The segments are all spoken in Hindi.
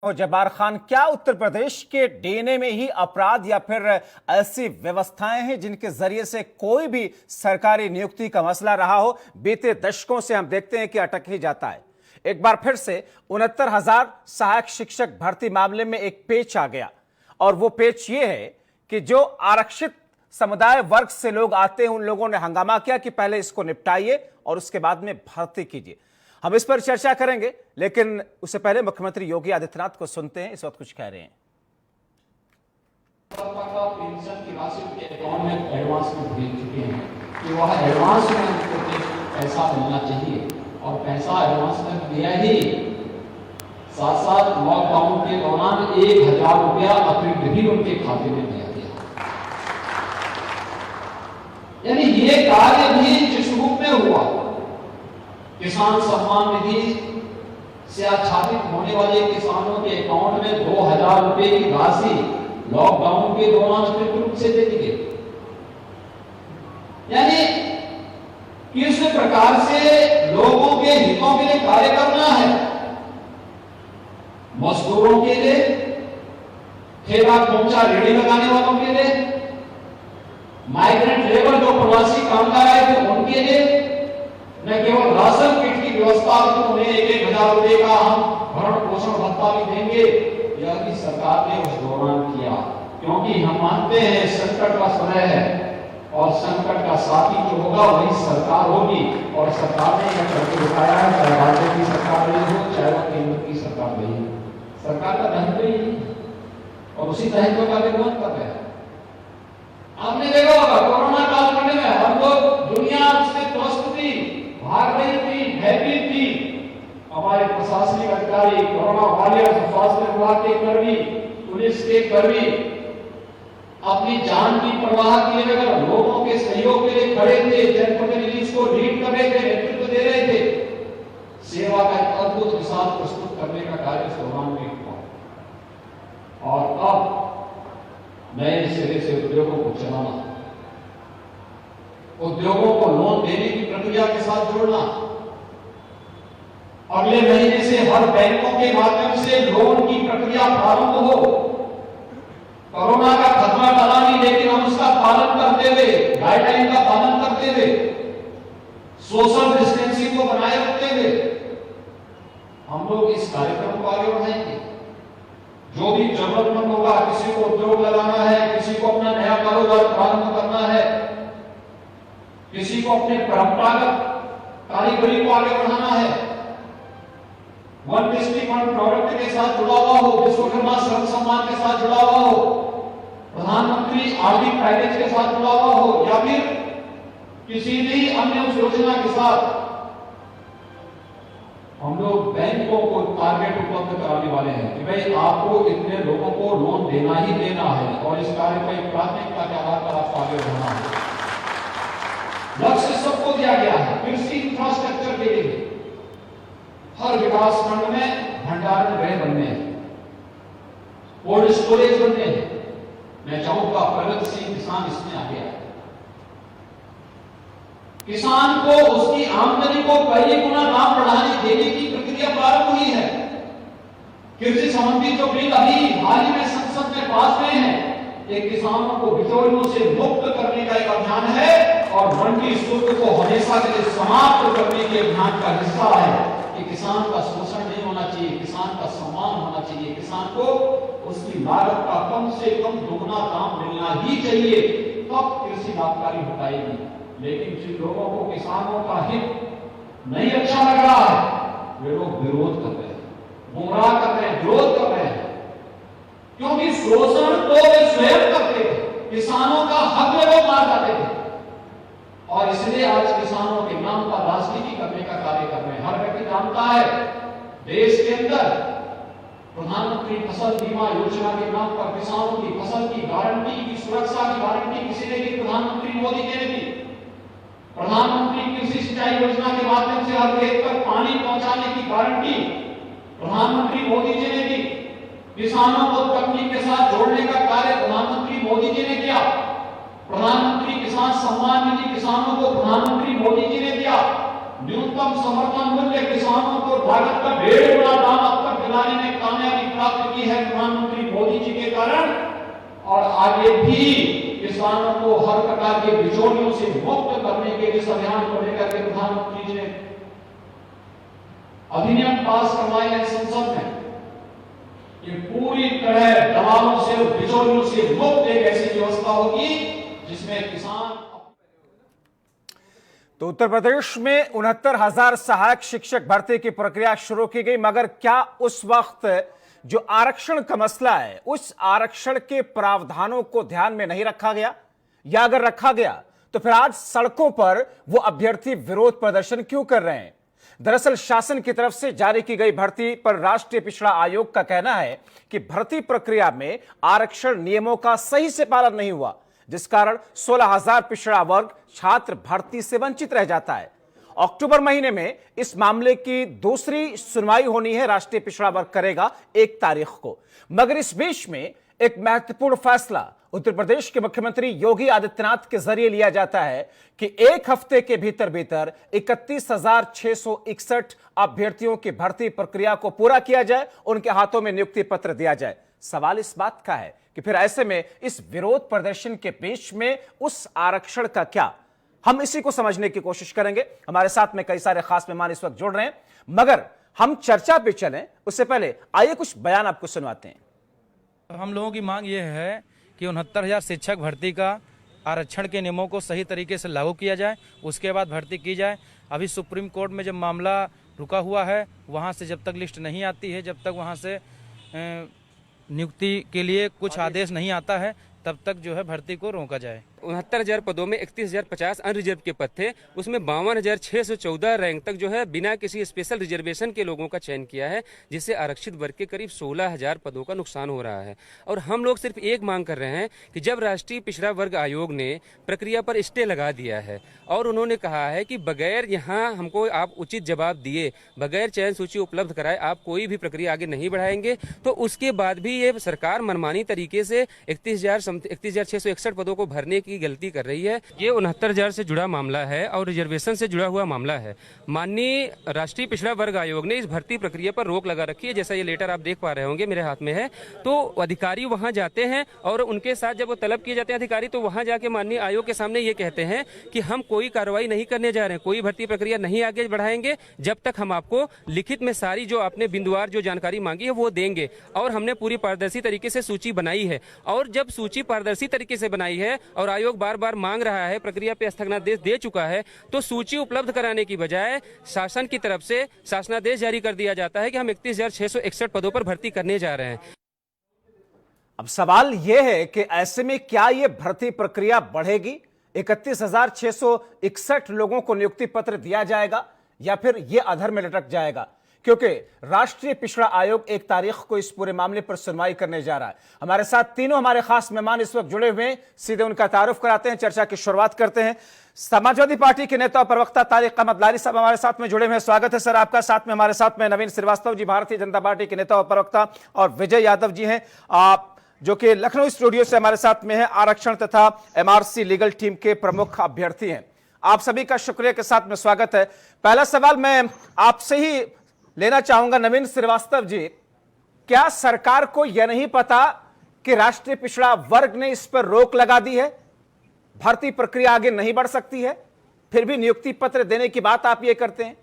और जब्बार खान, क्या उत्तर प्रदेश के डीएनए में ही अपराध या फिर ऐसी व्यवस्थाएं हैं जिनके जरिए से कोई भी सरकारी नियुक्ति का मसला रहा हो, बीते दशकों से हम देखते हैं कि अटक ही जाता है। एक बार फिर से 69,000 सहायक शिक्षक भर्ती मामले में एक पेच आ गया और वो पेच ये है कि जो आरक्षित समुदाय वर्ग से लोग आते हैं उन लोगों ने हंगामा किया कि पहले इसको निपटाइए और उसके बाद में भर्ती कीजिए। हम इस पर चर्चा करेंगे, लेकिन उससे पहले मुख्यमंत्री योगी आदित्यनाथ को सुनते हैं, इस वक्त कुछ कह रहे हैं। पेंशन की राशि उनके अकाउंट में एडवांस में भेज चुके हैं कि वह एडवांस में उनको पैसा मिलना चाहिए और पैसा एडवांस में दिया ही। साथ साथ लॉकडाउन के दौरान 1,000 रुपया अतिरिक्त भी उनके खाते में दिया गया। यानी ये कार्य भी जिस रूप में हुआ, किसान सम्मान निधि से आच्छादित होने वाले किसानों के अकाउंट में 2,000 रुपए की राशि लॉकडाउन के दौरान अतिरिक्त रूप से दे दी गई। यानी किस प्रकार से लोगों के हितों के लिए कार्य करना है, मजदूरों के लिए, ठेला खोमचा रेहड़ी लगाने वालों के लिए, माइग्रेंट लेबर जो प्रवासी कामगार आए थे उनके लिए, न केवल राशन किट की व्यवस्था तो उन्हें 1,000 रुपए का हम भरण पोषण भत्ता भी देंगे, यह भी सरकार ने उस दौरान किया। क्योंकि हम मानते हैं संकट का समय है और संकट का साथी जो होगा वही सरकार होगी और सरकार ने यह करके दिखाया है, चाहे राज्य की सरकार रही हो चाहे वह केंद्र की सरकार रही हो, सरकार का दायित्व ही है और उसी दायित्व का निर्वहन कर रहे हैं। आपने देखा होगा कोरोना कालखंड में हम लोग दुनिया से त्रस्त थी, भाग रही थी, भयभीत थी। हमारे प्रशासनिक अधिकारी, कोरोना वॉरियर्स, स्वास्थ्य विभाग के कर्मी, पुलिस के कर्मी अपनी जान की परवाह किए बगैर लोगों के सहयोग के लिए खड़े थे, जनप्रतिनिधि को लीड कर रहे थे, नेतृत्व दे रहे थे। सेवा का एक अद्भुत मिसाल प्रस्तुत करने का कार्य इस दौरान में हुआ और अब नए सिरे से उद्योगों को चलाना, उद्योगों को लोन देने की प्रक्रिया के साथ जोड़ना, अगले महीने से हर बैंकों के माध्यम से लोन की प्रक्रिया प्रारंभ हो। कोरोना का खतरा टला नहीं, लेकिन हम उसका पालन करते हुए, गाइडलाइन का पालन करते हुए, सोशल डिस्टेंसिंग को बनाए रखते हुए हम लोग इस कार्यक्रम को आगे बढ़ाएंगे। जो भी जरूरतमंद होगा, किसी को उद्योग लगाना है, किसी को अपना नया कारोबार प्रारंभ करना है, किसी को अपने परंपरागत कारीगरी को आगे बढ़ाना है, वन डिस्ट्रिक्ट वन प्रोडक्ट के साथ जुड़ा हुआ हो, विश्वकर्मा श्रम सम्मान के साथ जुड़ा हुआ हो, प्रधानमंत्री आर्थिक पैकेज के साथ जुड़ा हुआ हो या फिर किसी भी अन्य उस योजना के साथ, हम लोग बैंकों को टारगेट उपलब्ध कराने वाले हैं कि भाई आपको इतने लोगों को लोन देना ही देना है और इस कार्य को एक प्राथमिकता के आधार पर आपको आगे बढ़ना है। लक्ष्य सबको दिया गया है। कृषि इंफ्रास्ट्रक्चर के लिए हर विकास खंड में भंडारण गृह बनने हैं, कोल्ड स्टोरेज बनने हैं। मैं चाहूंगा प्रगतिशील किसान इसमें आगे आए, किसान को उसकी आमदनी को कई गुना दाम बढ़ाने देने की प्रक्रिया प्रारंभ हुई है। कृषि संबंधी जो बिल अभी हाल ही में संसद में पास हुए हैं, ये किसानों को बिचौलियों से मुक्त करने का एक अभियान है और मंडी शुल्क को हमेशा के लिए समाप्त करने के अभियान का हिस्सा है कि किसान का शोषण नहीं होना चाहिए, किसान का सम्मान होना चाहिए, किसान को उसकी लागत का कम से कम दोगुना दाम मिलना ही चाहिए, तब कृषि लाभकारी हो पाएगी। लेकिन जिन लोगों को किसानों का हित नहीं अच्छा लग रहा है, वे लोग विरोध कर रहे हैं, गुमराह कर रहे हैं, विरोध कर रहे हैं, क्योंकि शोषण तो वे स्वयं करते थे, किसानों का हक में वो मार जाते थे और इसलिए आज किसानों के नाम पर राजनीति करने का कार्य कर रहे हैं। हर व्यक्ति जानता है देश के अंदर प्रधानमंत्री फसल बीमा योजना के नाम पर किसानों की फसल की गारंटी की सुरक्षा की गारंटी किसी ने दी, प्रधानमंत्री मोदी ने दी। प्रधानमंत्री कृषि सिंचाई योजना के माध्यम से हर खेत तक पानी पहुंचाने की गारंटी प्रधानमंत्री मोदी जी ने दी। किसानों को तकनीक के साथ जोड़ने का कार्य प्रधानमंत्री मोदी जी ने किया। प्रधानमंत्री किसान सम्मान निधि किसानों को प्रधानमंत्री मोदी जी ने दिया। न्यूनतम समर्थन मूल्य किसानों को लागत का 1.5 गुना दाम अब तक दिलाने में कामयाबी प्राप्त की है प्रधानमंत्री मोदी जी के कारण, और आगे भी किसानों को हर प्रकार के बिचौलियों से मुक्त करने के इस अभियान को लेकर के प्रधानमंत्री जी ने अधिनियम पास करवाए हैं संसद में। ये पूरी तरह दलालों से और बिचौलियों से मुक्त एक ऐसी व्यवस्था होगी जिसमें किसान। तो उत्तर प्रदेश में 69,000 सहायक शिक्षक भर्ती की प्रक्रिया शुरू की गई, मगर क्या उस वक्त जो आरक्षण का मसला है उस आरक्षण के प्रावधानों को ध्यान में नहीं रखा गया, या अगर रखा गया तो फिर आज सड़कों पर वो अभ्यर्थी विरोध प्रदर्शन क्यों कर रहे हैं? दरअसल शासन की तरफ से जारी की गई भर्ती पर राष्ट्रीय पिछड़ा आयोग का कहना है कि भर्ती प्रक्रिया में आरक्षण नियमों का सही से पालन नहीं हुआ, जिस कारण 16,000 पिछड़ा वर्ग छात्र भर्ती से वंचित रह जाता है। अक्टूबर महीने में इस मामले की दूसरी सुनवाई होनी है, राष्ट्रीय पिछड़ा वर्ग करेगा 1 तारीख को। मगर इस बीच में एक महत्वपूर्ण फैसला उत्तर प्रदेश के मुख्यमंत्री योगी आदित्यनाथ के जरिए लिया जाता है कि 1 हफ्ते के भीतर भीतर 31,661 अभ्यर्थियों की भर्ती प्रक्रिया को पूरा किया जाए, उनके हाथों में नियुक्ति पत्र दिया जाए। सवाल इस बात का है कि फिर ऐसे में इस विरोध प्रदर्शन के बीच में उस आरक्षण का क्या? हम इसी को समझने की कोशिश करेंगे। हमारे साथ में कई सारे खास मेहमान इस वक्त जुड़ रहे हैं, मगर हम चर्चा पे चलें उससे पहले आइए कुछ बयान आपको सुनवाते हैं। हम लोगों की मांग ये है कि 69,000 शिक्षक भर्ती का आरक्षण के नियमों को सही तरीके से लागू किया जाए, उसके बाद भर्ती की जाए। अभी सुप्रीम कोर्ट में जब मामला रुका हुआ है, वहाँ से जब तक लिस्ट नहीं आती है, जब तक वहाँ से नियुक्ति के लिए कुछ आदेश नहीं आता है, तब तक जो है भर्ती को रोका जाए। 69,000 पदों में 31,050 अनरिजर्व के पद थे, उसमें 52,614 रैंक तक जो है बिना किसी स्पेशल रिजर्वेशन के लोगों का चयन किया है, जिससे आरक्षित वर्ग के करीब 16,000 पदों का नुकसान हो रहा है। और हम लोग सिर्फ एक मांग कर रहे हैं कि जब राष्ट्रीय पिछड़ा वर्ग आयोग ने प्रक्रिया पर स्टे लगा दिया है और उन्होंने कहा है कि बगैर यहाँ हमको आप उचित जवाब दिए, बगैर चयन सूची उपलब्ध कराए आप कोई भी प्रक्रिया आगे नहीं बढ़ाएंगे, तो उसके बाद भी ये सरकार मनमानी तरीके से 31,661 पदों को भरने की गलती कर रही है। ये 69,000 से जुड़ा मामला है और रिजर्वेशन से जुड़ा हुआ मामला है। माननीय राष्ट्रीय पिछड़ा वर्ग आयोग ने इस भर्ती प्रक्रिया पर रोक लगा रखी है। जैसा ये लेटर आप देख पा रहे होंगे मेरे हाथ में है, तो अधिकारी वहां जाते हैं और उनके साथ जब वो तलब किए जाते हैं अधिकारी, तो वहां जाके माननीय आयोग के सामने ये कहते हैं कि हम कोई कार्रवाई नहीं करने जा रहे हैं, कोई भर्ती प्रक्रिया नहीं आगे बढ़ाएंगे जब तक हम आपको लिखित में सारी जो आपने बिंदुवार जो जानकारी मांगी है वो देंगे। और हमने पूरी पारदर्शी तरीके से सूची बनाई है, और जब सूची पारदर्शी तरीके से बनाई है और आयोग बार बार मांग रहा है, प्रक्रिया पे स्थगनादेश दे चुका है, तो सूची उपलब्ध कराने की बजाय शासन की तरफ से शासनादेश जारी कर दिया जाता है कि हम 31,661 पदों पर भर्ती करने जा रहे हैं। अब सवाल यह है कि ऐसे में क्या यह भर्ती प्रक्रिया बढ़ेगी? 31,661 लोगों को नियुक्ति पत्र दिया जाएगा या फिर यह अधर में लटक जाएगा? क्योंकि राष्ट्रीय पिछड़ा आयोग 1 तारीख को इस पूरे मामले पर सुनवाई करने जा रहा है। हमारे साथ तीनों हमारे खास मेहमान इस वक्त जुड़े हुए हैं, सीधे उनका तारुफ कराते हैं, चर्चा की शुरुआत करते हैं। समाजवादी पार्टी के नेता और प्रवक्ता तारिक अहमद लारी साहब हमारे साथ में जुड़े हुए हैं, स्वागत है सर आपका। साथ में हमारे साथ में नवीन श्रीवास्तव जी, भारतीय जनता पार्टी के नेता और प्रवक्ता, और विजय यादव जी हैं जो कि लखनऊ स्टूडियो से हमारे साथ में है, आरक्षण तथा एमआरसी लीगल टीम के प्रमुख अभ्यर्थी हैं। आप सभी का शुक्रिया के साथ में स्वागत है। पहला सवाल मैं आपसे ही लेना चाहूंगा, नवीन श्रीवास्तव जी, क्या सरकार को यह नहीं पता कि राष्ट्रीय पिछड़ा वर्ग ने इस पर रोक लगा दी है, भर्ती प्रक्रिया आगे नहीं बढ़ सकती है, फिर भी नियुक्ति पत्र देने की बात आप ये करते हैं?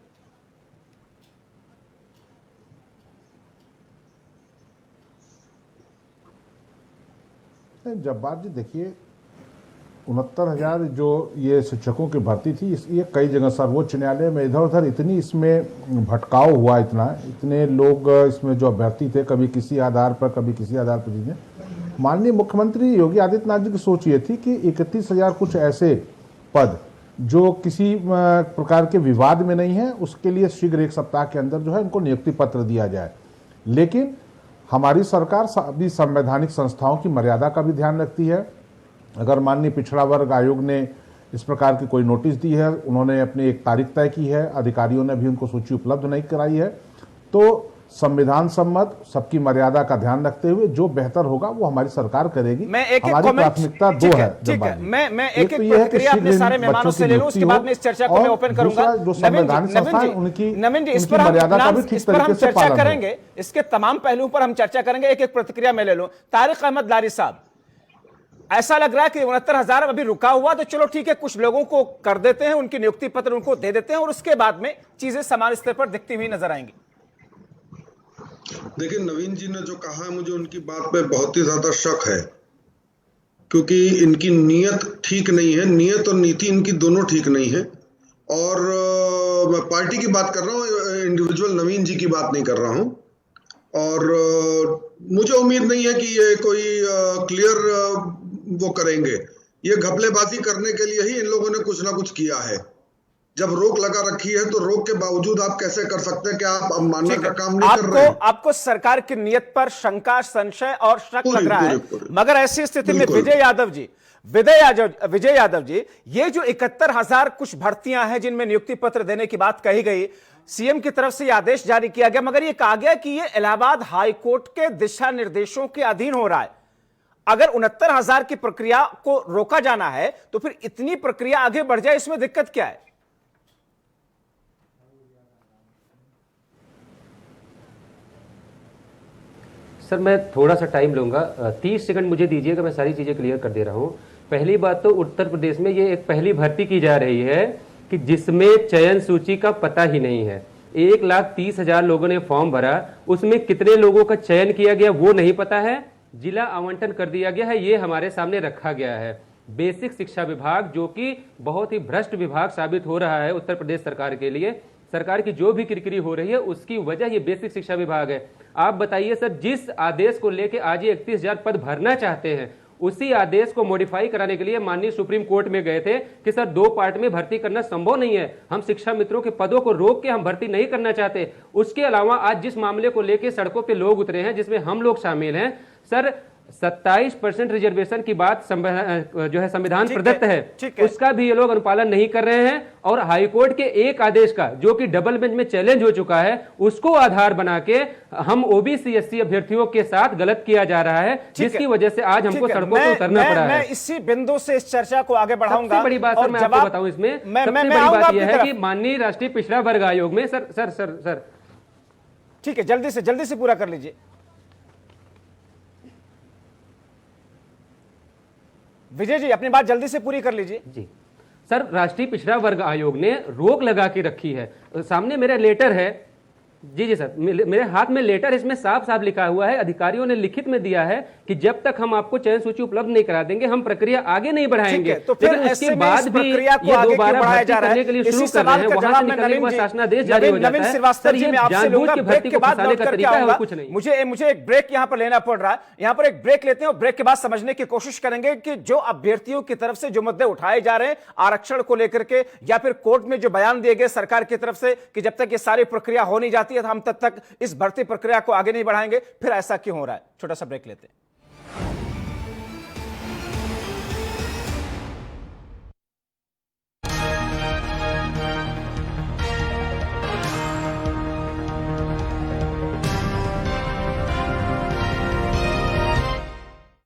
जब्बार जी, देखिए 69,000 जो ये शिक्षकों की भर्ती थी, ये कई जगह सर्वोच्च न्यायालय में इधर उधर इतनी इसमें भटकाव हुआ, इतने लोग इसमें जो अभ्यर्थी थे, कभी किसी आधार पर कभी किसी आधार पर जीते। माननीय मुख्यमंत्री योगी आदित्यनाथ जी की सोच ये थी कि 31,000 कुछ ऐसे पद जो किसी प्रकार के विवाद में नहीं है, उसके लिए शीघ्र 1 सप्ताह के अंदर जो है इनको नियुक्ति पत्र दिया जाए। लेकिन हमारी सरकार सभी संवैधानिक संस्थाओं की मर्यादा का भी ध्यान रखती है। अगर माननीय पिछड़ा वर्ग आयोग ने इस प्रकार की कोई नोटिस दी है, उन्होंने अपनी 1 तारीख तय की है, अधिकारियों ने भी उनको सूची उपलब्ध नहीं कराई है, तो संविधान सम्मत, सबकी मर्यादा का ध्यान रखते हुए जो बेहतर होगा वो हमारी सरकार करेगी। मैं एक हमारी प्राथमिकता दो है। ठीक है, मैं एक प्रतिक्रिया अपने सारे मेहमानों से ले लूं, उसके बाद में इस चर्चा को मैं ओपन करूंगा। जो संवैधानिक संस्थान उनकी मर्यादा का भी ठीक तरीके से चर्चा पालन करेंगे, इसके तमाम पहलुओं पर हम चर्चा करेंगे। एक एक प्रतिक्रिया मैं ले लूं। तारिक अहमद लारी साहब, ऐसा लग रहा है कि 69,000 अभी रुका हुआ, तो चलो ठीक है, कुछ लोगों को कर देते हैं, उनकी नियुक्ति पत्र उनको दे देते हैं और उसके बाद में चीजें समान स्तर पर दिखती हुई नजर आएंगी। देखिए, नवीन जी ने जो कहा है, मुझे उनकी बात पे बहुत ही ज्यादा शक है, क्योंकि इनकी नीयत ठीक नहीं है। नीयत और नीति इनकी दोनों ठीक नहीं है। और मैं पार्टी की बात कर रहा हूँ, इंडिविजुअल नवीन जी की बात नहीं कर रहा हूँ। और मुझे उम्मीद नहीं है कि ये कोई क्लियर वो करेंगे। ये घपलेबाजी करने के लिए ही इन लोगों ने कुछ ना कुछ किया है। जब रोक लगा रखी है तो रोक के बावजूद आप कैसे कर सकते हैं कि आप मानने का काम नहीं कर रहे हैं? आपको सरकार की नीयत पर शंका, संशय और शक लग रहा है, मगर ऐसी स्थिति में विजय यादव जी, ये जो 71,000 कुछ भर्तियां हैं जिनमें नियुक्ति पत्र देने की बात कही गई, सीएम की तरफ से आदेश जारी किया गया, मगर ये कहा गया कि ये इलाहाबाद हाईकोर्ट के दिशा निर्देशों के अधीन हो रहा है। अगर 69,000 की प्रक्रिया को रोका जाना है तो फिर इतनी प्रक्रिया आगे बढ़ जाए, इसमें दिक्कत क्या है? सर, मैं थोड़ा सा टाइम लूंगा, 30 सेकंड मुझे दीजिएगा, मैं सारी चीजें क्लियर कर दे रहा हूं। पहली बात तो उत्तर प्रदेश में ये एक पहली भर्ती की जा रही है कि जिसमें चयन सूची का पता ही नहीं है। 1,30,000 लोगों ने फॉर्म भरा, उसमें कितने लोगों का चयन किया गया वो नहीं पता है। जिला आवंटन कर दिया गया है, ये हमारे सामने रखा गया है। बेसिक शिक्षा विभाग, जो कि बहुत ही भ्रष्ट विभाग साबित हो रहा है उत्तर प्रदेश सरकार के लिए, सरकार की जो भी किरकिरी हो रही है उसकी वजह ये बेसिक शिक्षा विभाग है। आप बताइए सर, जिस आदेश को लेके आज ये 31,000 पद भरना चाहते हैं, उसी आदेश को मॉडिफाई कराने के लिए माननीय सुप्रीम कोर्ट में गए थे कि सर 2 पार्ट में भर्ती करना संभव नहीं है, हम शिक्षा मित्रों के पदों को रोक के हम भर्ती नहीं करना चाहते। उसके अलावा आज जिस मामले को लेके सड़कों पे लोग उतरे हैं, जिसमें हम लोग शामिल हैं, सर 27% रिजर्वेशन की बात जो है संविधान प्रदत्त है, उसका भी ये लोग अनुपालन नहीं कर रहे हैं। और हाईकोर्ट के एक आदेश का, जो कि डबल बेंच में चैलेंज हो चुका है, उसको आधार बना के हम ओबीसी एससी अभ्यर्थियों के साथ गलत किया जा रहा है, जिसकी वजह से आज हमको सड़कों पर उतरना पड़ा है। मैं इसी बिंदु से इस चर्चा को आगे बढ़ाऊंगा। सबसे बड़ी बात सर मैं आपको बताऊं, इसमें सबसे बड़ी बात यह है कि माननीय राष्ट्रीय पिछड़ा वर्ग आयोग में सर ठीक है, जल्दी से पूरा कर लीजिए। विजय जी, अपनी बात जल्दी से पूरी कर लीजिए। जी सर, राष्ट्रीय पिछड़ा वर्ग आयोग ने रोक लगा के रखी है। सामने मेरा लेटर है, जी सर, मेरे हाथ में लेटर, इसमें साफ साफ लिखा हुआ है, अधिकारियों ने लिखित में दिया है कि जब तक हम आपको चयन सूची उपलब्ध नहीं करा देंगे, हम प्रक्रिया आगे नहीं बढ़ाएंगे। तो फिर उसके बाद भी ये दोबारा भर्ती करने के लिए शुरू कर रहे हैं, वहां से निकलने के शासनादेश जारी हो जाता है। श्रीवास्तव जी, मैं आपसे लूंगा, ब्रेक के बाद लौट करके आऊंगा। मुझे एक ब्रेक यहां पर लेना पड़ रहा है, यहां पर एक ब्रेक लेते हैं और ब्रेक के बाद समझने की कोशिश करेंगे कि जो अभ्यर्थियों की तरफ से जो मुद्दे उठाए जा रहे हैं आरक्षण को लेकर के, या फिर कोर्ट में जो बयान दिए गए सरकार की तरफ से कि जब तक ये सारी प्रक्रिया हो नहीं जाती है हम तब तक इस भर्ती प्रक्रिया को आगे नहीं बढ़ाएंगे, फिर ऐसा क्यों हो रहा है? छोटा सा ब्रेक लेते हैं।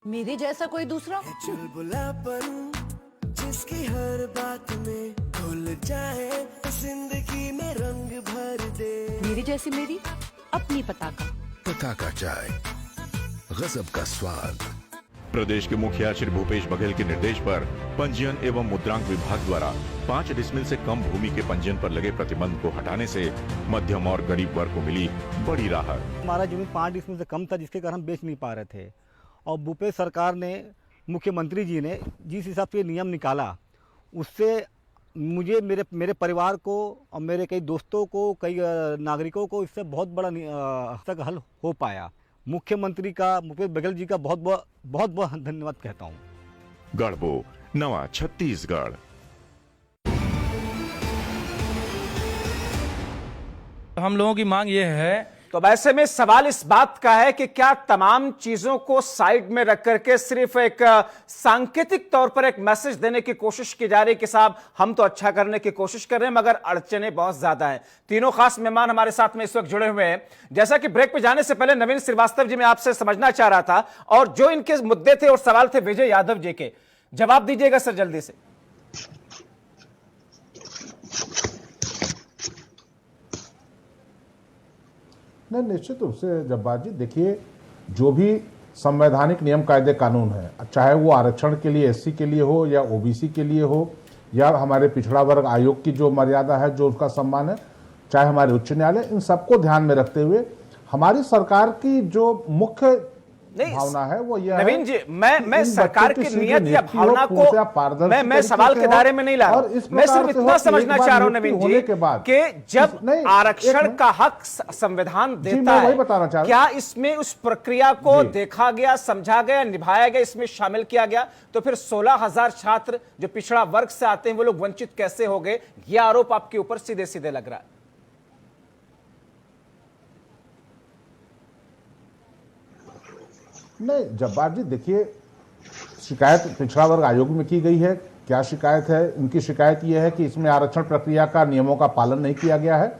मेरे जैसा कोई दूसरा चुलबुलापन जिसकी हर बात में घुल जाए, जिंदगी में रंग भर दे। मेरी जैसी मेरी अपनी पताका चाय, गजब का स्वाद। प्रदेश के मुखिया श्री भूपेश बघेल के निर्देश पर पंजीयन एवं मुद्रांक विभाग द्वारा 5 डिसमिल से कम भूमि के पंजीयन पर लगे प्रतिबंध को हटाने से मध्यम और गरीब वर्ग को मिली बड़ी राहत। हमारा जमीन 5 डिसमिल से कम था, जिसके कारण हम बेच नहीं पा रहे थे, और भूपेश सरकार ने, मुख्यमंत्री जी ने जिस हिसाब से नियम निकाला, उससे मुझे, मेरे परिवार को और मेरे कई दोस्तों को, कई नागरिकों को इससे बहुत बड़ा तक हल हो पाया। मुख्यमंत्री का, भूपेश बघेल जी का बहुत बहुत धन्यवाद कहता हूँ। गढ़बो, नवा छत्तीसगढ़। हम लोगों की मांग ये है तो अब ऐसे में सवाल इस बात का है कि क्या तमाम चीजों को साइड में रख करके सिर्फ एक सांकेतिक तौर पर एक मैसेज देने की कोशिश की जा रही है कि साहब हम तो अच्छा करने की कोशिश कर रहे हैं मगर अड़चने बहुत ज्यादा हैं। तीनों खास मेहमान हमारे साथ में इस वक्त जुड़े हुए हैं। जैसा कि ब्रेक पे जाने से पहले नवीन श्रीवास्तव जी मैं आपसे समझना चाह रहा था, और जो इनके मुद्दे थे और सवाल थे विजय यादव जी के, जवाब दीजिएगा सर जल्दी से। नहीं, निश्चित रूप से जब्बार जी, देखिए जो भी संवैधानिक नियम कायदे कानून है, चाहे वो आरक्षण के लिए एससी के लिए हो या ओबीसी के लिए हो या हमारे पिछड़ा वर्ग आयोग की जो मर्यादा है, जो उसका सम्मान है, चाहे हमारे उच्च न्यायालय, इन सबको ध्यान में रखते हुए हमारी सरकार की जो मुख्य भावना है वो यह नवीन जी, मैं सरकार की नियत या भावना को मैं सवाल के दायरे में नहीं ला रहा, मैं सिर्फ इतना समझना चाह रहा हूं नवीन जी कि जब आरक्षण का हक संविधान देता है, क्या इसमें उस प्रक्रिया को देखा गया, समझा गया, निभाया गया, इसमें शामिल किया गया? तो फिर 16,000 छात्र जो पिछड़ा वर्ग से आते हैं वो लोग वंचित कैसे हो गए? यह आरोप आपके ऊपर सीधे सीधे लग रहा है। नहीं जब्बार जी, देखिए शिकायत पिछड़ा वर्ग आयोग में की गई है। क्या शिकायत है? इनकी शिकायत यह है कि इसमें आरक्षण प्रक्रिया का नियमों का पालन नहीं किया गया है।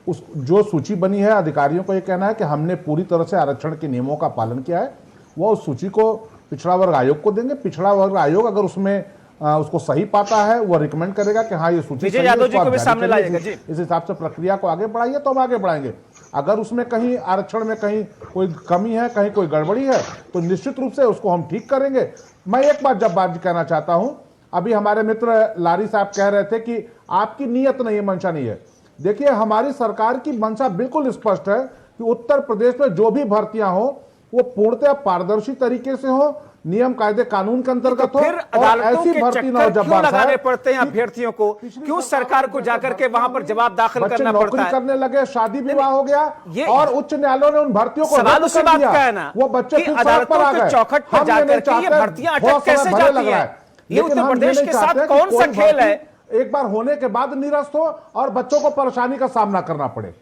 उस जो सूची बनी है, अधिकारियों को यह कहना है कि हमने पूरी तरह से आरक्षण के नियमों का पालन किया है। वह उस सूची को पिछड़ा वर्ग आयोग को देंगे। पिछड़ा वर्ग आयोग अगर उसमें उसको सही पाता है, वह रिकमेंड करेगा कि हाँ ये सूची विजय यादव जी को भी सामने लाएगा जी, इस हिसाब से प्रक्रिया को आगे बढ़ाइए, तो हम आगे बढ़ाएंगे। अगर उसमें कहीं आरक्षण में कहीं कोई कमी है, कहीं कोई गड़बड़ी है, तो निश्चित रूप से उसको हम ठीक करेंगे। मैं एक बात जब्बार जी कहना चाहता हूं, अभी हमारे मित्र लारी साहब कह रहे थे कि आपकी नीयत नहीं है, मंशा नहीं है। देखिए हमारी सरकार की मंशा बिल्कुल स्पष्ट है कि उत्तर प्रदेश में जो भी भर्तियां हो वो पूर्णतः पारदर्शी तरीके से हो, नियम कायदे कानून के अंतर्गत हो, और ऐसी भर्ती न हो। क्यों लगाने पड़ते हैं अभ्यर्थियों को? क्यों सरकार को जाकर के वहां पर जवाब दाखिल करना पड़ता है? करने लगे, शादी विवाह हो गया और उच्च न्यायालय ने उन भर्तियों को सवाल उसी बात का है ना, वो बच्चे कि अदालतों के चौखट पर जाकर के ये भर्तियां अटक कैसे जाती हैं? ये उत्तर प्रदेश के साथ कौन सा खेल है? एक बार होने के बाद निरस्त हो और बच्चों को परेशानी का सामना करना पड़े।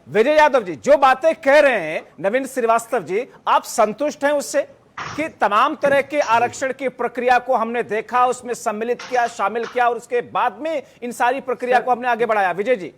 विजय यादव जी जो बातें कह रहे हैं नवीन श्रीवास्तव जी, आप संतुष्ट हैं उससे कि तमाम तरह के आरक्षण की प्रक्रिया को हमने देखा, उसमें सम्मिलित किया, शामिल किया और उसके बाद में इन सारी प्रक्रिया को हमने आगे बढ़ाया? विजय जी,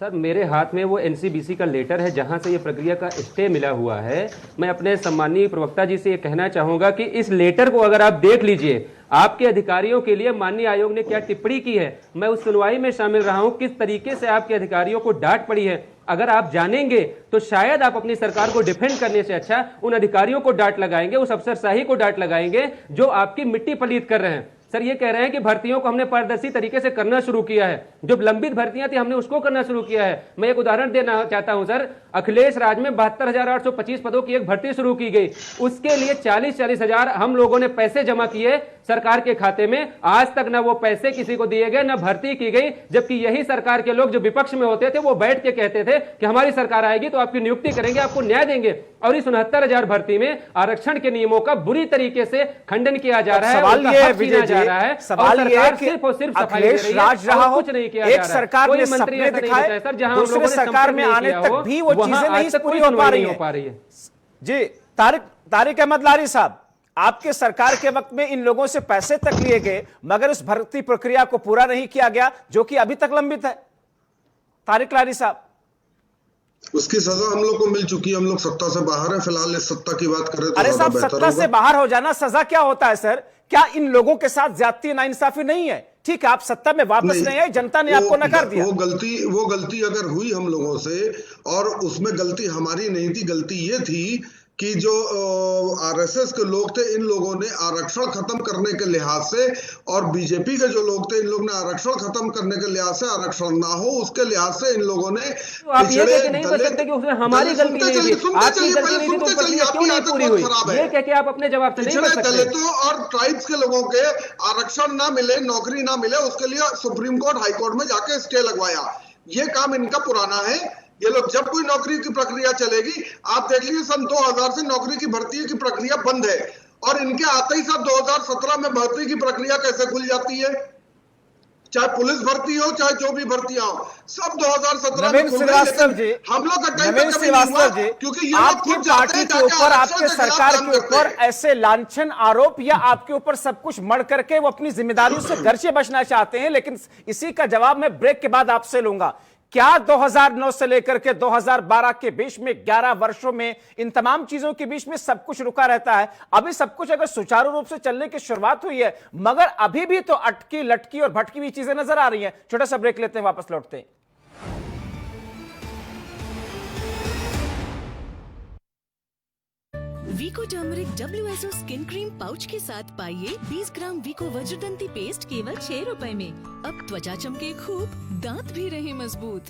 सर मेरे हाथ में वो एनसीबीसी का लेटर है जहां से ये प्रक्रिया का स्टे मिला हुआ है। मैं अपने सम्मानीय प्रवक्ता जी से ये कहना चाहूंगा कि इस लेटर को अगर आप देख लीजिए, आपके अधिकारियों के लिए माननीय आयोग ने क्या टिप्पणी की है। मैं उस सुनवाई में शामिल रहा हूं, किस तरीके से आपके अधिकारियों को डांट पड़ी है। अगर आप जानेंगे तो शायद आप अपनी सरकार को डिफेंड करने से अच्छा उन अधिकारियों को डांट लगाएंगे, उस अफसरशाही को डांट लगाएंगे जो आपकी मिट्टी पलीत कर रहे हैं। सर ये कह रहे हैं कि भर्तियों को हमने पारदर्शी तरीके से करना शुरू किया है, जो लंबित भर्तियां थी हमने उसको करना शुरू किया है। मैं एक उदाहरण देना चाहता हूं सर, अखिलेश राज में 72,825 पदों की एक भर्ती शुरू की गई, उसके लिए 40-40 हजार हम लोगों ने पैसे जमा किए सरकार के खाते में। आज तक ना वो पैसे किसी को दिए गए, ना भर्ती की गई, जबकि यही सरकार के लोग जो विपक्ष में होते थे वो बैठ के कहते थे कि हमारी सरकार आएगी तो आपकी नियुक्ति करेंगे, आपको न्याय देंगे। और इस 69,000 भर्ती में आरक्षण के नियमों का बुरी तरीके से खंडन किया जा रहा है। सवाल ये है विजय जी, सवाल ये है कि सिर्फ और सिर्फ अखिलेश राज रहा हो, एक सरकार ने सपने दिखाए, दूसरे सरकार में आने तक भी वो चीजें नहीं पूरी हो पा रही है। जी तारिक अहमद लारी साहब, आपके सरकार के वक्त में इन लोगों से पैसे तक लिए गए मगर उस भर्ती प्रक्रिया को पूरा नहीं किया गया जो कि अभी तक लंबित है। तारिक लारी साहब, उसकी सजा हम लोग को मिल चुकी है, हम लोग सत्ता से बाहर है। फिलहाल इस सत्ता की बात करें तो अरे साहब, सत्ता से बाहर हो जाना सजा क्या होता है सर? क्या इन लोगों के साथ ज्यादती नाइंसाफी नहीं है? ठीक है, आप सत्ता में वापस नहीं आए, जनता ने आपको नकार दिया। वो गलती अगर हुई हम लोगों से, और उसमें गलती हमारी नहीं थी, गलती ये थी कि जो आरएसएस के लोग थे, इन लोगों ने आरक्षण खत्म करने के लिहाज से, और बीजेपी के जो लोग थे, इन लोग ने आरक्षण खत्म करने के लिहाज से, आरक्षण ना हो उसके लिहाज से इन लोगों ने आप ये कह के नहीं बोल सकते कि उसमें हमारी गलती नहीं थी, आपकी गलती नहीं थी, तो प्रक्रिया क्यों नहीं पूरी हुई? ये कह के आप अपने जवाब से नहीं बच सकते। दलितों और ट्राइब्स के लोगों के आरक्षण ना मिले, नौकरी ना मिले, उसके लिए सुप्रीम कोर्ट, हाई कोर्ट में जाके स्टे लगवाया। ये काम इनका पुराना है। ये लोग जब कोई नौकरी की प्रक्रिया चलेगी, आप देख लीजिए सन 2000 से नौकरी की भर्ती की प्रक्रिया बंद है, और इनके आते ही सब 2017 में भर्ती की प्रक्रिया कैसे खुल जाती है? चाहे पुलिस भर्ती हो, चाहे जो भी भर्तियां हो, सब 2017 में खुल गई। लेकिन हम लोग का टाइम पे कभी नहीं हुआ, क्योंकि ये लोग आपकी खुद जाते पार्टी हैं के जाके ऊपर, आरक्षण आपके के सरकार खिलाफ के काम करते ऊपर हैं। ऐसे लांछन आरोप या आपके ऊपर सब कुछ मर करके वो अपनी जिम्मेदारियों से घर से बचना चाहते हैं, लेकिन इसी का जवाब मैं ब्रेक के बाद आपसे लूंगा। क्या 2009 से लेकर के 2012 के बीच में 11 वर्षों में इन तमाम चीजों के बीच में सब कुछ रुका रहता है? अभी सब कुछ अगर सुचारू रूप से चलने की शुरुआत हुई है, मगर अभी भी तो अटकी लटकी और भटकी हुई चीजें नजर आ रही हैं। छोटा सा ब्रेक लेते हैं, वापस लौटते हैं। Vicco turmeric WSO skin cream pouch के साथ पाइए 20 ग्राम वीको वज्रदंती पेस्ट केवल 6 रुपए में। अब त्वचा चमके खूब, दांत भी रहे मजबूत।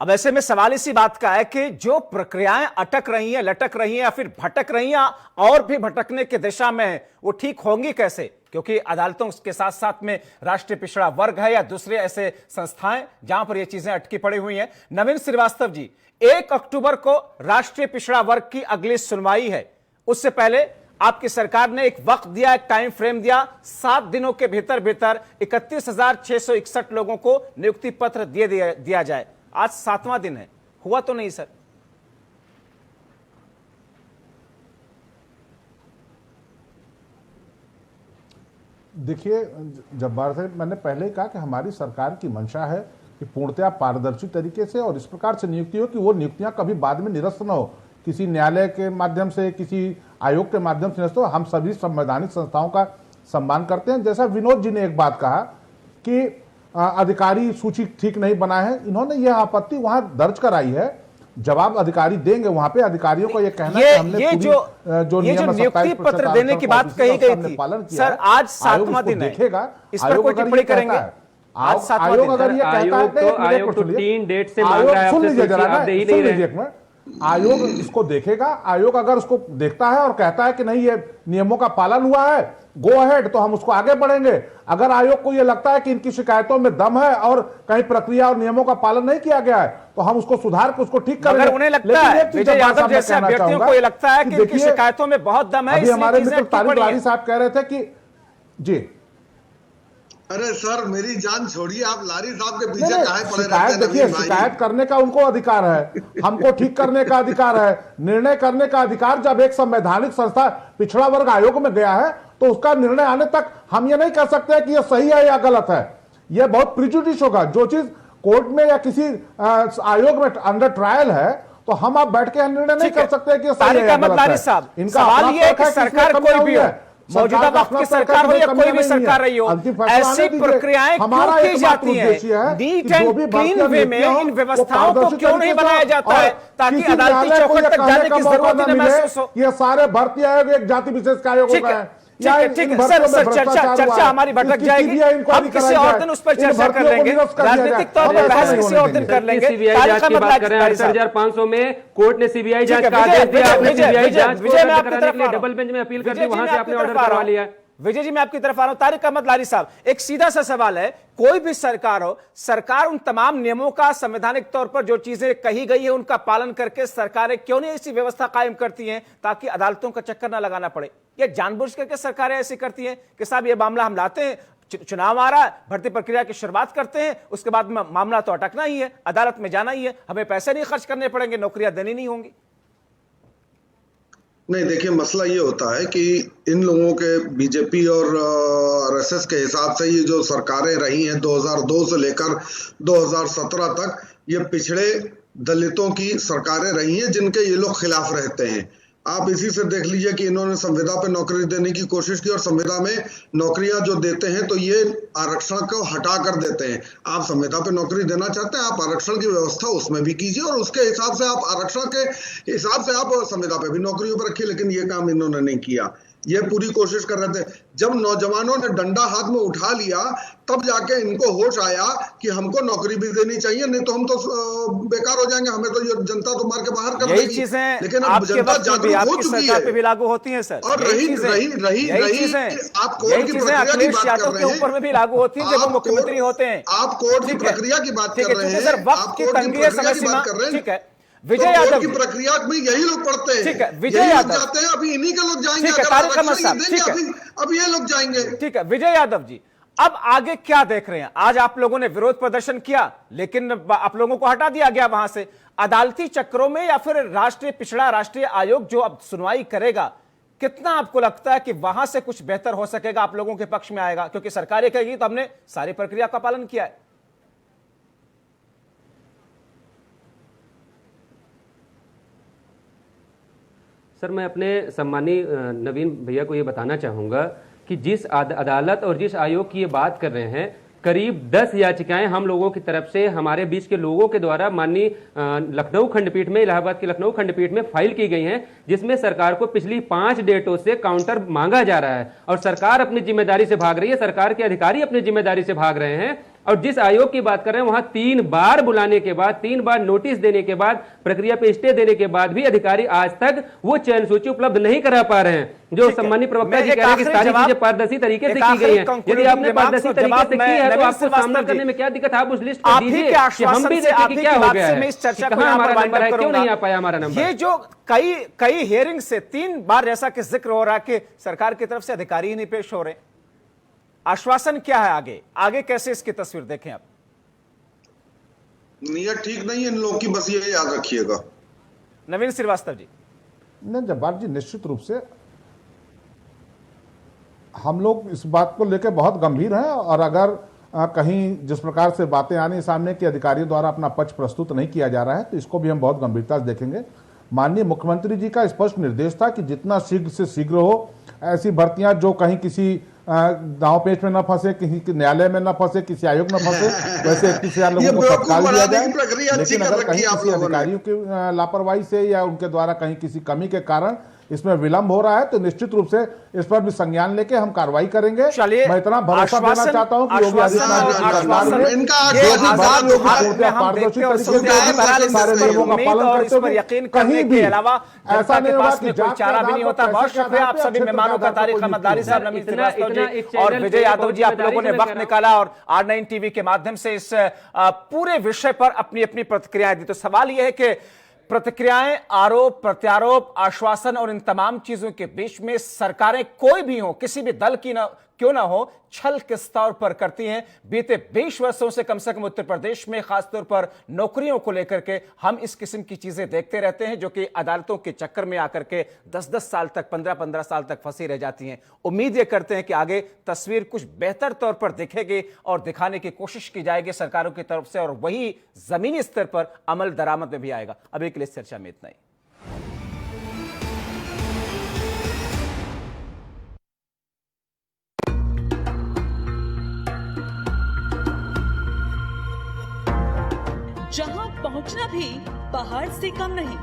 अब ऐसे में सवाल इसी बात का है कि जो प्रक्रियाएं अटक रही हैं, लटक रही हैं या फिर भटक रही हैं और भी भटकने की दिशा में है, वो ठीक होंगी कैसे? क्योंकि अदालतों के साथ साथ में राष्ट्रीय पिछड़ा वर्ग है या दूसरे ऐसे संस्थाएं जहां पर ये चीजें अटकी पड़ी हुई हैं। नवीन श्रीवास्तव जी, 1 अक्टूबर को राष्ट्रीय पिछड़ा वर्ग की अगली सुनवाई है। उससे पहले आपकी सरकार ने एक वक्त दिया, एक टाइम फ्रेम दिया, 7 दिनों के भीतर 31,661 लोगों को नियुक्ति पत्र दिया जाए। आज 7वां दिन है, हुआ तो नहीं सर? देखिए, जब बात है, मैंने पहले ही कहा कि हमारी सरकार की मंशा है कि पूर्णतया पारदर्शी तरीके से और इस प्रकार से नियुक्ति हो कि वो नियुक्तियां कभी बाद में निरस्त न हो, किसी न्यायालय के माध्यम से, किसी आयोग के माध्यम से निरस्त हो। हम सभी संवैधानिक संस्थाओं का सम्मान करते हैं। जैसा विनोद जी ने एक बात कहा कि अधिकारी सूची ठीक नहीं बनाए हैं, इन्होंने यह आपत्ति वहां दर्ज कराई है। जवाब अधिकारी देंगे, वहां पे अधिकारियों को यह कहना है कि हमने जो नियुक्ति पत्र देने की बात कही गई थी सर, आज 7वां दिन है, इस पर कोई टिप्पणी करेंगे? आज 7वां दिन अगर ये कहता है तो आयोग तो 3 डेट से मांग रहा है, सुन लीजिए जरा ना, सुन लीजिए एक मिनट। आयोग इसको देखेगा, आयोग अगर उसको देखता है और कहता है कि नहीं ये नियमों का पालन हुआ है, गो अहेड, तो हम उसको आगे बढ़ेंगे। अगर आयोग को यह लगता है कि इनकी शिकायतों में दम है और कहीं प्रक्रिया और नियमों का पालन नहीं किया गया है, तो हम उसको सुधार के उसको ठीक करेंगे। अगर उन्हें लगता है, विजय यादव जैसे अभ्यर्थियों को ये लगता है कि इनकी शिकायतों में बहुत दम है, अभी हमारे मित्र तारिक लारी साहब कह रहे थे कि जी, अरे सर मेरी जान छोड़िए, आप लारी साहब के पीछे काहे पड़े रहते हैं? देखिए, शिकायत करने का उनको अधिकार है, हमको ठीक करने का अधिकार है, निर्णय करने का अधिकार। जब एक संवैधानिक संस्था पिछड़ा वर्ग आयोग में गया है तो उसका निर्णय आने तक हम ये नहीं कह सकते कि ये सही है या गलत है। यह बहुत प्रिजुडिस होगा। जो चीज कोर्ट में या किसी आयोग में अंडर ट्रायल है, तो हम आप बैठ के निर्णय नहीं कर सकते कि सही है या गलत है। इनका सवाल ये है कि सरकार कोई भी हो, मौजूदा वक्त की सरकार हो या कोई भी सरकार रही हो, ऐसी प्रक्रियाएं क्यों की जाती हैं? नीट एंड क्लीन वे में इन व्यवस्थाओं को क्यों नहीं बनाया जाता है ताकि अदालती चौखट तक जाने की जरूरत न महसूस हो? ये सारे भर्ती आयोग एक जाति विशेष का आयोग होगा है। ठीक है सर, चर्चा हमारी भटक जाएगी, हम किसी और दिन उस पर चर्चा कर लेंगे, राजनीतिक तौर पर बहस किसी और दिन कर लेंगे। सीबीआई जांच की बात कर रहे हैं, 68,500 में कोर्ट ने सीबीआई जांच का आदेश दिया, आपने सीबीआई जांच को रद्द कराने के लिए डबल बेंच में अपील कर दी, वहां से आपने ऑर्डर करवा लिया है। विजय जी, मैं आपकी तरफ आ रहा हूं। तारिक अहमद लारी साहब, एक सीधा सा सवाल है, कोई भी सरकार हो, सरकार उन तमाम नियमों का संवैधानिक तौर पर जो चीजें कही गई है उनका पालन करके सरकारें क्यों नहीं ऐसी व्यवस्था कायम करती हैं ताकि अदालतों का चक्कर ना लगाना पड़े? या जानबूझ करके सरकारें ऐसी करती हैं कि साहब ये मामला हम लाते हैं, चुनाव आ रहा है, भर्ती प्रक्रिया की शुरुआत करते हैं, उसके बाद मामला तो अटकना ही है, अदालत में जाना ही है, हमें पैसे नहीं खर्च करने पड़ेंगे, नौकरियां देनी नहीं होंगी। नहीं, देखिए मसला ये होता है कि इन लोगों के बीजेपी और आरएसएस के हिसाब से ये जो सरकारें रही हैं 2002 से लेकर 2017 तक, ये पिछड़े दलितों की सरकारें रही हैं जिनके ये लोग खिलाफ रहते हैं। आप इसी से देख लीजिए कि इन्होंने संविदा पे नौकरी देने की कोशिश की और संविदा में नौकरियां जो देते हैं तो ये आरक्षण को हटा कर देते हैं। आप संविदा पे नौकरी देना चाहते हैं, आप आरक्षण की व्यवस्था उसमें भी कीजिए और उसके हिसाब से आप आरक्षण के हिसाब से आप संविदा पे भी नौकरियों पर रखिए, लेकिन ये काम इन्होंने नहीं किया। ये पूरी कोशिश कर रहे थे। जब नौजवानों ने डंडा हाथ में उठा लिया तब जाके इनको होश आया कि हमको नौकरी भी देनी चाहिए, नहीं तो हम तो बेकार हो जाएंगे, हमें तो ये जनता तो मार के बाहर कर देगी। लेकिन अब जनता जागरूक हो चुकी है, भी लागू होती है सर। और रही आप कोर्ट की प्रक्रिया की बात कर रहे हैं, ऊपर में भी लागू होती है जब वो मुख्यमंत्री होते हैं। आप कोर्ट की प्रक्रिया की बात कर रहे हैं, सर वक्त की तंगी है, समय सीमा, ठीक है। विजय यादव की प्रक्रिया में यही लोग पढ़ते हैं, ठीक है। विजय यादव जाते हैं, अभी इन्हीं के लोग जाएंगे, अब ये लोग जाएंगे, ठीक है। विजय यादव जी, अब आगे क्या देख रहे हैं? आज आप लोगों ने विरोध प्रदर्शन किया, लेकिन आप लोगों को हटा दिया गया वहां से। अदालती चक्रों में या फिर राष्ट्रीय आयोग जो अब सुनवाई करेगा, कितना आपको लगता है कि वहां से कुछ बेहतर हो सकेगा, आप लोगों के पक्ष में आएगा? क्योंकि सरकार ये कहेगी तो हमने सारी प्रक्रिया का पालन किया है। सर, मैं अपने सम्मानी नवीन भैया को ये बताना चाहूँगा कि जिस अदालत और जिस आयोग की ये बात कर रहे हैं, करीब 10 याचिकाएं हम लोगों की तरफ से, हमारे बीच के लोगों के द्वारा माननीय लखनऊ खंडपीठ में, इलाहाबाद की लखनऊ खंडपीठ में फाइल की गई हैं, जिसमें सरकार को पिछली 5 डेटों से काउंटर मांगा जा रहा है और सरकार अपनी जिम्मेदारी से भाग रही है, सरकार के अधिकारी अपनी जिम्मेदारी से भाग रहे हैं। और जिस आयोग की बात कर रहे हैं, वहां 3 बार बुलाने के बाद, 3 बार नोटिस देने के बाद, प्रक्रिया पे स्टे देने के बाद भी अधिकारी आज तक वो चयन सूची उपलब्ध नहीं करा पा रहे हैं। जो सम्मानित प्रवक्ता जी कह रहे हैं कि सारी चीजें पारदर्शी तरीके से की गई हैं। यदि आपने पारदर्शी तरीके से की है तो आपको सामना करने में क्या दिक्कत है? आप उस लिस्ट को दीजिए कि हम भी देखें कि क्या हो गया है, कहां हमारा नंबर है, क्यों नहीं आ पाया हमारा नंबर। ये जो कई हियरिंग से 3 बार ऐसा कि जिक्र हो रहा है कि सरकार की तरफ से अधिकारी ही नहीं पेश हो रहे, आश्वासन क्या है आगे कैसे इसकी तस्वीर देखें आप? नियत ठीक नहीं है इन लोगों की, बस ये याद रखिएगा। नवीन श्रीवास्तव जी। नहीं जब्बार जी, निश्चित रूप से हम लोग इस बात को लेकर बहुत गंभीर हैं और अगर कहीं जिस प्रकार से बातें आने सामने कि अधिकारियों द्वारा अपना पक्ष प्रस्तुत नहीं किया जा रहा है, तो इसको भी हम बहुत गंभीरता से देखेंगे। माननीय मुख्यमंत्री जी का स्पष्ट निर्देश था कि जितना शीघ्र से शीघ्र हो ऐसी भर्तियां जो कहीं किसी दांव पेच में न फंसे, किसी न्यायालय में न फंसे, किसी आयोग न फंसे, वैसे 31,000 लोगों को तत्काल दिया जाए। लेकिन अगर कहीं किसी अधिकारियों की लापरवाही से या उनके द्वारा कहीं किसी कमी के कारण इसमें विलंब हो रहा है तो निश्चित रूप से इस पर भी संज्ञान लेके हम कार्रवाई करेंगे। मैं इतना भरोसा देना चाहता हूं कि योगी आदित्यनाथ जी सरकार में सारे लोगों का पालन करते हुए यकीन करने के अलावा ऐसा के पास में कोई चारा भी नहीं होता। बहुत शुक्रिया आप सभी मेहमानों का, तारिक अहमददारी साहब, नवीन श्रीवास्तव जी और विजय यादव जी, आप लोगों ने वक्त निकाला और R9 टीवी के माध्यम से इस पूरे विषय पर अपनी अपनी प्रतिक्रियाएं दी। तो सवाल यह है कि प्रतिक्रियाएं, आरोप प्रत्यारोप, आश्वासन और इन तमाम चीजों के बीच में सरकारें कोई भी हो, किसी भी दल की क्यों ना हो, छल किस तौर पर करती हैं। बीते 20 वर्षों से कम उत्तर प्रदेश में खासतौर पर नौकरियों को लेकर के हम इस किस्म की चीजें देखते रहते हैं जो कि अदालतों के चक्कर में आकर के 10-10 साल तक, 15-15 साल तक फंसी रह जाती हैं। उम्मीद ये करते हैं कि आगे तस्वीर कुछ बेहतर तौर पर दिखेगी और दिखाने की कोशिश की जाएगी सरकारों की तरफ से, और वही जमीनी स्तर पर अमल दरामद में भी आएगा। अभी के लिए इस चर्चा में इतना ही। जहां पहुंचना भी पहाड़ से कम नहीं।